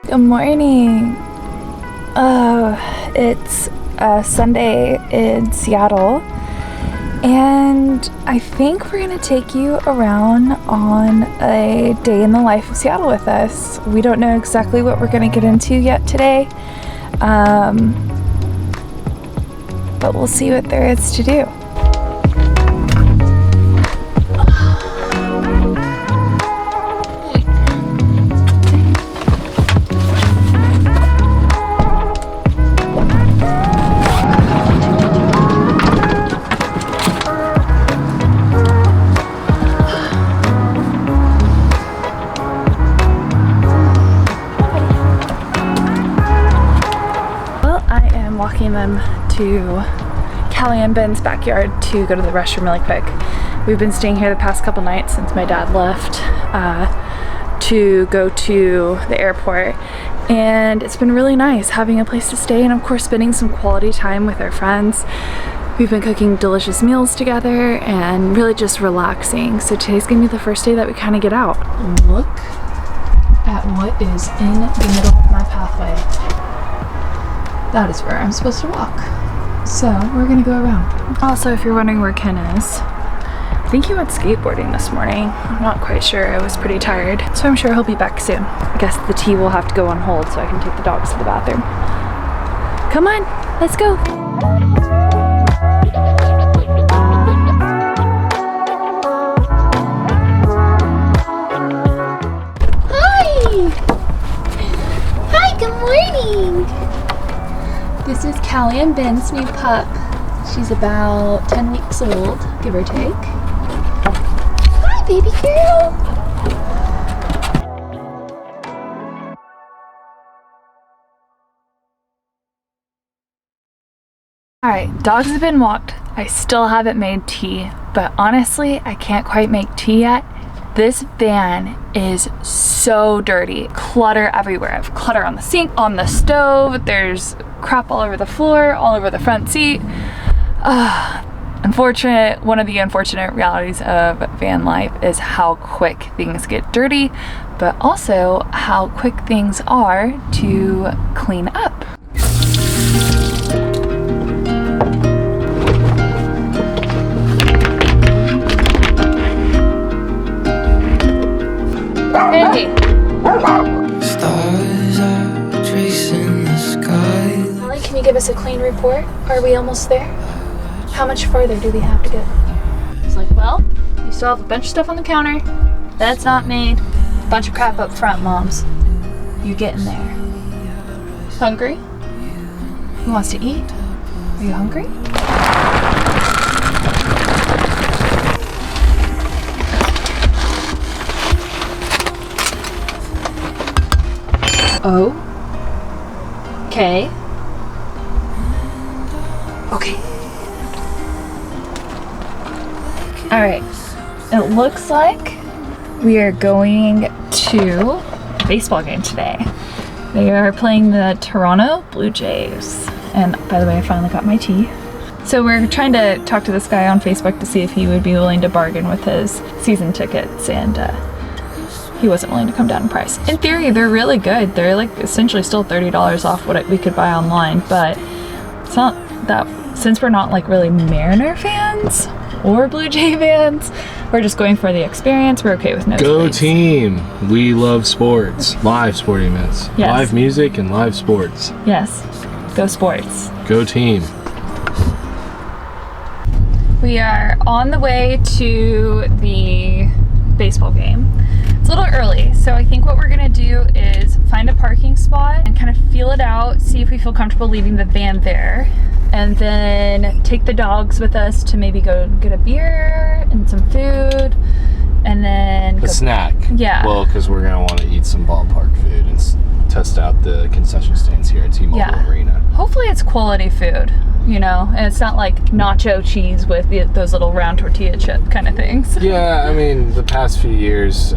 Good morning. It's Sunday in Seattle, and I think we're gonna take you around on a day in the life of Seattle with us. We don't know exactly what we're gonna get into yet today, but we'll see what there is to do. Walking them to Callie and Ben's backyard to go to the restroom really quick. We've been staying here the past couple nights since my dad left to go to the airport, and it's been really nice having a place to stay and of course spending some quality time with our friends. We've been cooking delicious meals together and really just relaxing. So today's gonna be the first day that we kind of get out. Look at what is in the middle of my pathway. That is where I'm supposed to walk. So we're gonna go around. Also, if you're wondering where Ken is, I think he went skateboarding this morning. I'm not quite sure, I was pretty tired. So I'm sure he'll be back soon. I guess the tea will have to go on hold so I can take the dogs to the bathroom. Come on, let's go. Hi! Hi, good morning. This is Callie and Ben's new pup. She's about 10 weeks old, give or take. Hi, baby girl. All right, dogs have been walked. I still haven't made tea, but honestly, I can't quite make tea yet. This van is so dirty. Clutter everywhere. I have clutter on the sink, on the stove. There's crap all over the floor, all over the front seat. One of the unfortunate realities of van life is how quick things get dirty, but also how quick things are to clean up. Andy. Stars are tracing the sky. Molly, can you give us a clean report? Are we almost there? How much farther do we have to go? It's like, well, you still have a bunch of stuff on the counter. That's not made. A bunch of crap up front, moms. You getting there. Hungry? Who wants to eat? Are you hungry? Oh. Okay. Okay. All right. It looks like we are going to a baseball game today. They are playing the Toronto Blue Jays. And by the way, I finally got my tea. So we're trying to talk to this guy on Facebook to see if he would be willing to bargain with his season tickets, and he wasn't willing to come down in price. In theory, they're really good. They're like essentially still $30 off what we could buy online, but it's not that, since we're not like really Mariner fans or Blue Jay fans, we're just going for the experience. We're okay with no. Go team! We love sports. Live sporting events. Yes. Live music and live sports. Yes. Go sports. Go team. We are on the way to the baseball game. It's a little early, so I think what we're gonna do is find a parking spot and kind of feel it out, see if we feel comfortable leaving the van there, and then take the dogs with us to maybe go get a beer and some food, and then A snack. Yeah. Well, because we're gonna want to eat some ballpark food and test out the concession stands here at T-Mobile Arena. Hopefully it's quality food, you know, and it's not like nacho cheese with those little round tortilla chip kind of things. Yeah, I mean, the past few years,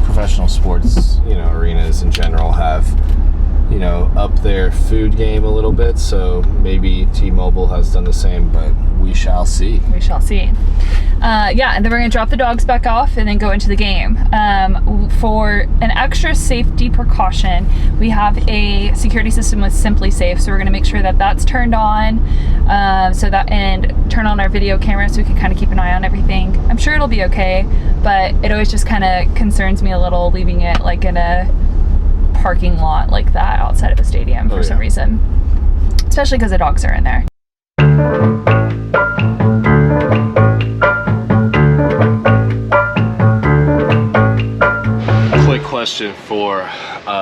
professional sports, arenas in general have, up their food game a little bit. So maybe T-Mobile has done the same, but We shall see. We shall see. Yeah, and then we're gonna drop the dogs back off and then go into the game. For an extra safety precaution, we have a security system with Simply Safe, so we're gonna make sure that that's turned on, and turn on our video camera so we can kind of keep an eye on everything. I'm sure it'll be okay, but it always just kind of concerns me a little leaving it like in a parking lot like that outside of a stadium for some reason, especially because the dogs are in there. Quick question for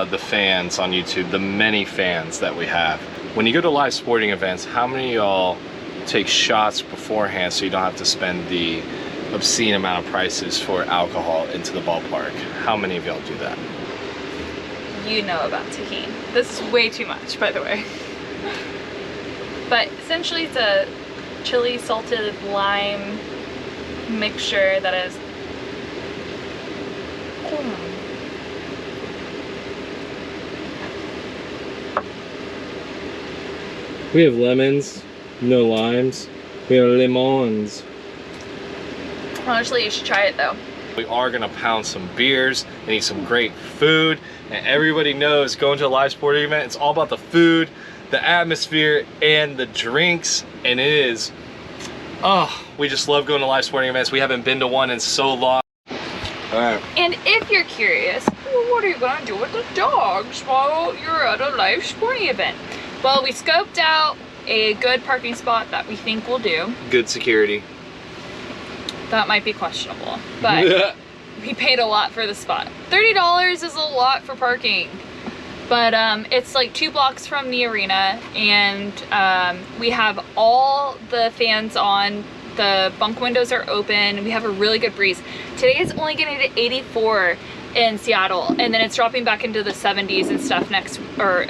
the fans on YouTube, the many fans that we have. When you go to live sporting events, how many of y'all take shots beforehand so you don't have to spend the obscene amount of prices for alcohol into the ballpark? How many of y'all do that? You know about tahini. This is way too much, by the way. But essentially it's a chili salted lime mixture that is We have lemons, no limes. We have lemons. Honestly, you should try it though. We are gonna pound some beers and eat some great food. And everybody knows going to a live sporting event, it's all about the food, the atmosphere, and the drinks. And it is, oh, we just love going to live sporting events. We haven't been to one in so long. All right. And if you're curious, well, what are you gonna do with the dogs while you're at a live sporting event? Well, we scoped out a good parking spot that we think will do. Good security. That might be questionable, but we paid a lot for the spot. $30 is a lot for parking, but it's like 2 blocks from the arena, and we have all the fans on. The bunk windows are open. We have a really good breeze. Today is only getting to 84 in Seattle, and then it's dropping back into the 70s and stuff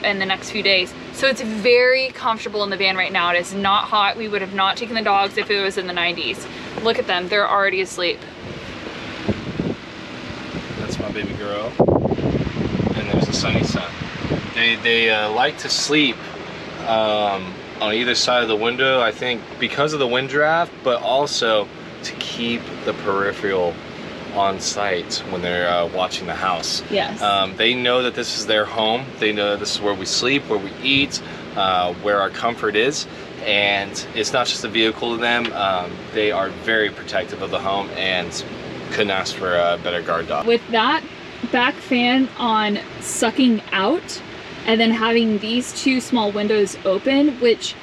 in the next few days. So it's very comfortable in the van right now. It is not hot. We would have not taken the dogs if it was in the 90s. Look at them, they're already asleep. That's my baby girl. And there's the sunny sun. They like to sleep on either side of the window, I think because of the wind draft, but also to keep the peripheral on site when they're watching the house. Yes. They know that this is their home. They know that this is where we sleep, where we eat, where our comfort is. And it's not just a vehicle to them. They are very protective of the home and couldn't ask for a better guard dog. With that back fan on sucking out, and then having these 2 small windows open, which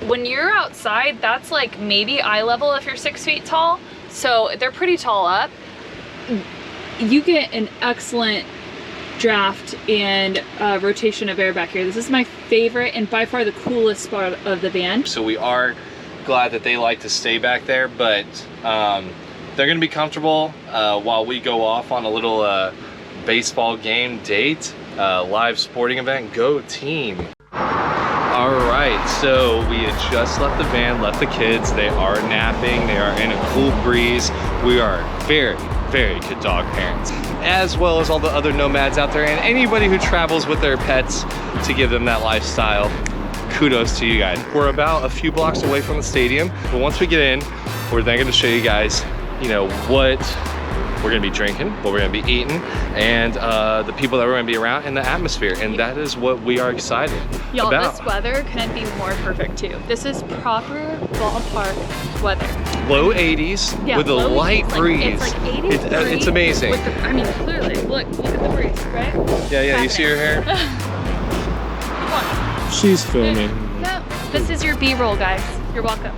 when you're outside, that's like maybe eye level if you're 6 feet tall. So they're pretty tall up. You get an excellent draft and rotation of air back here. This is my favorite and by far the coolest spot of the van. So we are glad that they like to stay back there, but they're gonna be comfortable while we go off on a little baseball game date, live sporting event. Go team. All right, so we had just left the van, left the kids. They are napping, they are in a cool breeze. We are very, very good dog parents, as well as all the other nomads out there and anybody who travels with their pets to give them that lifestyle. Kudos to you guys. We're about a few blocks away from the stadium, but once we get in, we're then gonna show you guys, you know, what we're gonna be drinking, what we're gonna be eating, and the people that we're gonna be around, and the atmosphere, and that is what we are excited Y'all, about. this weather couldn't be more perfect too. This is proper ballpark weather. Low 80s with a light breeze. It's like 80 degrees. It's amazing. With the, I mean, clearly, look at the breeze, right? Yeah, you see her hair? Come on. She's filming. No, this is your B-roll, guys. You're welcome.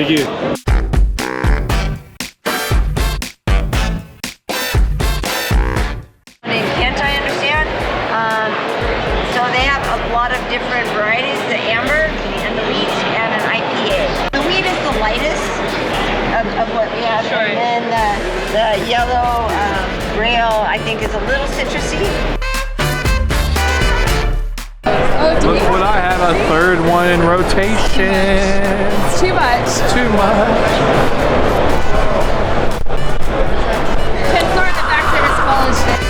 Thank you. Can't I understand? So they have a lot of different varieties, the amber and the wheat and an IPA. The wheat is the lightest of what we have. Sure. And then the yellow rail, I think, is a little citrusy. Look what I have, a third one in rotation. It's too much. Too much. Kids are in the back there is college day.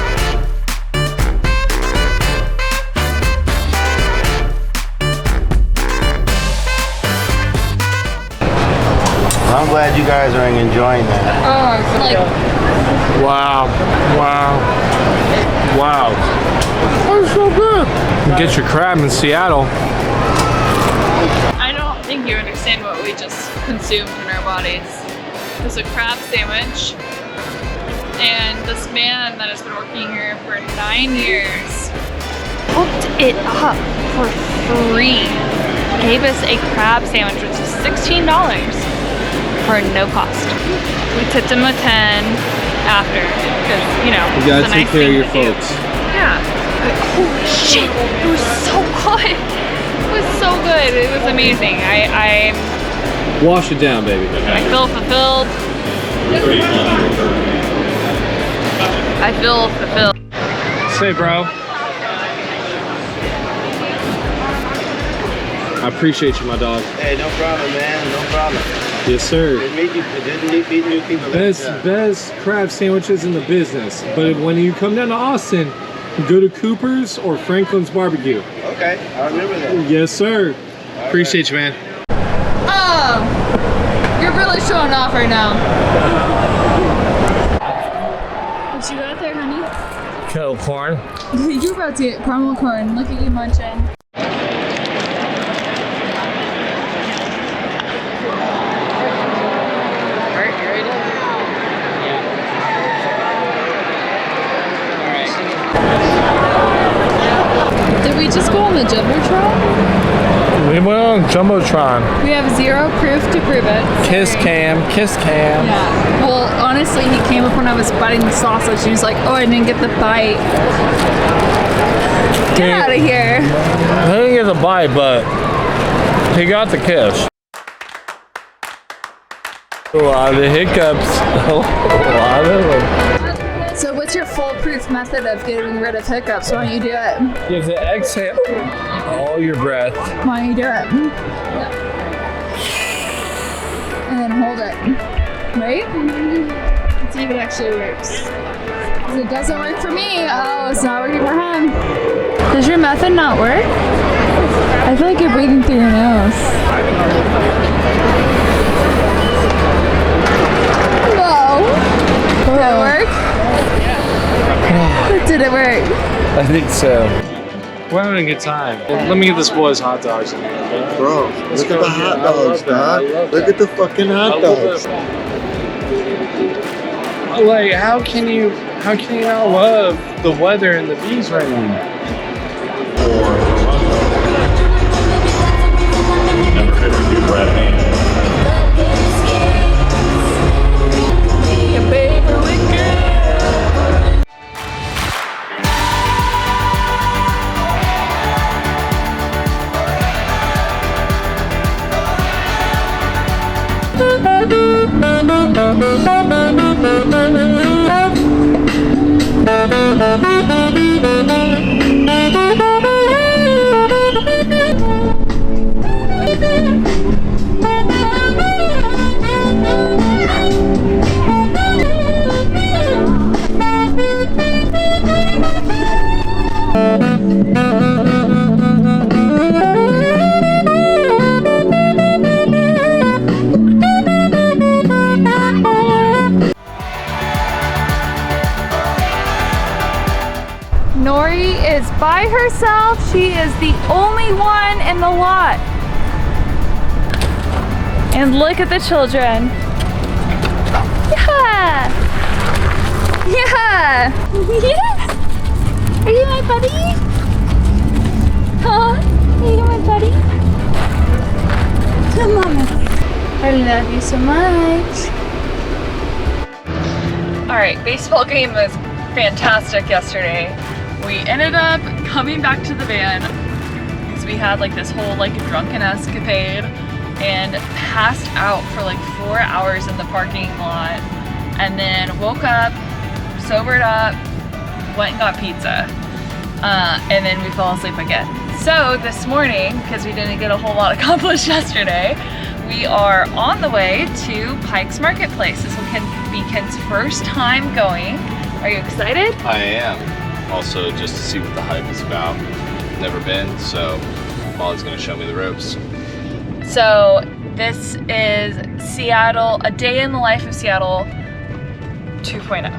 I'm glad you guys are enjoying that. Oh, like Wow. Wow. Wow. That's so good. Get your crab in Seattle. I don't think you understand what we just consumed in our bodies. It's a crab sandwich, and this man that has been working here for 9 years hooked it up for free. Gave us a crab sandwich, which is $16 for no cost. We tipped him a 10 after, because you know, You gotta it's a take nice care of thing your to do. folks. Yeah. Holy shit! It was so good. It was so good. It was amazing. I Wash it down, baby. feel fulfilled. I feel fulfilled. Say, bro. I appreciate you, my dog. Hey, no problem, man. No problem. Yes, sir. Good meet new people. Best crab sandwiches in the business. But when you come down to Austin, go to Cooper's or Franklin's Barbecue. Okay, I remember that. Yes, sir. Appreciate you, man. Oh, you're really showing off right now. What you got there, honey? Kettle corn. You're about to get caramel corn. Look at you munching. Did we just go on the Jumbotron? We went on Jumbotron. We have zero proof to prove it. Kiss cam. Yeah. Well, honestly, he came up when I was biting the sausage and he's like, oh, I didn't get the bite. Get out of here. He didn't get the bite, but he got the kiss. A lot of hiccups. A lot of them. So what's your foolproof method of getting rid of hiccups? Why don't you do it? You have to exhale all your breath. Why don't you do it? And then hold it. Right? Let's see if it actually works. If it doesn't work for me, oh, it's not working for him. Does your method not work? I feel like you're breathing through your nose. No. Did it work? Did it work? I think so. We're having a good time. Let me get this boy's hot dogs. Bro, look at the hot dogs, dog. Look at the fucking hot dogs. Like, how can you not love the weather and the bees right now? Nori is by herself. She is the only one in the lot. And look at the children. Yeah! Yeah! Yes! Are you my buddy? Huh? Are you my buddy? Come on. I love you so much. Alright, baseball game was fantastic yesterday. We ended up coming back to the van because we had like this whole like drunken escapade and passed out for like 4 hours in the parking lot, and then woke up, sobered up, went and got pizza, and then we fell asleep again. So this morning, because we didn't get a whole lot accomplished yesterday, we are on the way to Pike's Marketplace. This will be Ken's first time going. Are you excited? I am. Also, just to see what the hype is about. Never been, so Molly's gonna show me the ropes. So this is Seattle, a day in the life of Seattle 2.0.